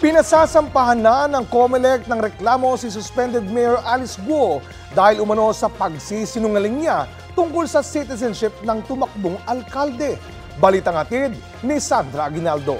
Pinasasampahan na ng COMELEC ng reklamo si suspended Mayor Alice Guo dahil umano sa pagsisinungaling niya tungkol sa citizenship ng tumakbong alkalde. Balitang hatid ni Sandra Aguinaldo.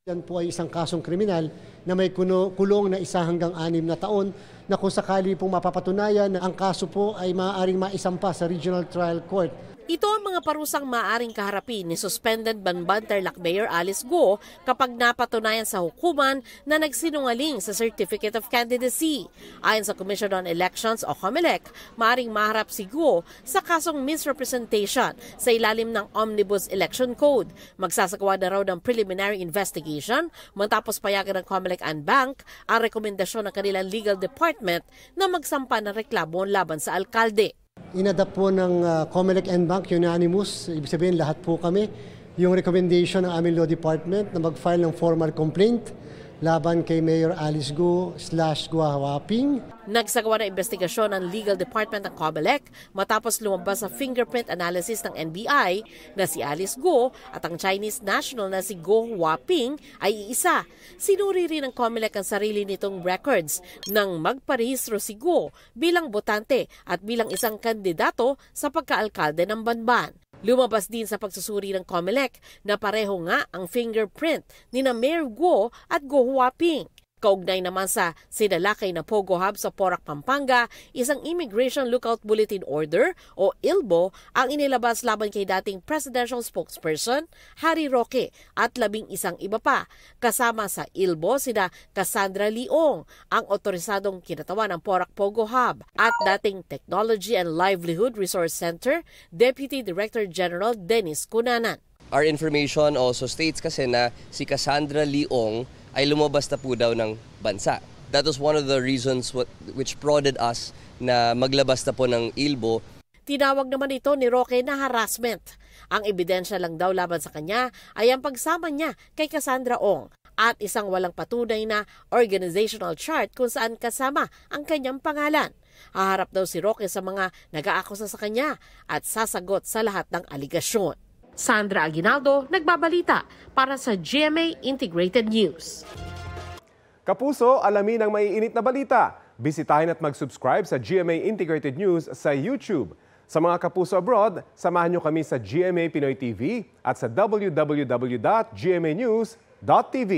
Yan po ay isang kasong kriminal na may kulong na 1 hanggang 6 na taon na kung sakali pong mapapatunayan, ang kaso po ay maaaring maisampa sa Regional Trial Court. Ito ang mga parusang maaaring kaharapin ni suspended Banban Tarlac Mayor Alice Guo kapag napatunayan sa hukuman na nagsinungaling sa Certificate of Candidacy. Ayon sa Commission on Elections o COMELEC, maaaring maharap si Guo sa kasong misrepresentation sa ilalim ng Omnibus Election Code. Magsasagawa na raw ng preliminary investigation matapos payagan ng COMELEC and Bank ang rekomendasyon ng kanilang legal department na magsampa ng reklamo laban sa alkalde. Inadapt po ng COMELEC and Bank unanimous, ibig sabihin lahat po kami, yung recommendation ng aming law department na mag-file ng formal complaint laban kay Mayor Alice Guo / Gua Huaping. Nagsagawa ng investigasyon ng Legal Department ng COMELEC matapos lumabas sa fingerprint analysis ng NBI na si Alice Guo at ang Chinese national na si Gua Huaping ay iisa. Sinuri rin ng COMELEC ang sarili nitong records nang magparehistro si Guo bilang botante at bilang isang kandidato sa pagkaalkalde ng Banban. Lumabas din sa pagsusuri ng COMELEC na pareho nga ang fingerprint ni na Mayor Guo at Gua Huaping. Kaugnay naman sa sinalakay na Pogo Hub sa Porac, Pampanga, isang Immigration Lookout Bulletin Order o ILBO ang inilabas laban kay dating presidential spokesperson Harry Roque at 11 iba pa. Kasama sa ILBO sina Cassandra Leong, ang otorisadong kinatawan ng Porac Pogo Hub, at dating Technology and Livelihood Resource Center Deputy Director General Dennis Cunanan. Our information also states kasi na si Cassandra Leong ay lumabas na po daw ng bansa. That was one of the reasons which prodded us na maglabas na po ng ILBO. Tinawag naman ito ni Roque na harassment. Ang ebidensya lang daw laban sa kanya ay ang pagsama niya kay Cassandra Ong at isang walang patunay na organizational chart kung saan kasama ang kanyang pangalan. Haharap daw si Roque sa mga nag-aakusa sa kanya at sasagot sa lahat ng aligasyon. Sandra Aguinaldo, nagbabalita para sa GMA Integrated News. Kapuso, alamin ang maiinit na balita. Bisitahin at mag-subscribe sa GMA Integrated News sa YouTube. Sa mga kapuso abroad, samahan nyo kami sa GMA Pinoy TV at sa www.gmanews.tv.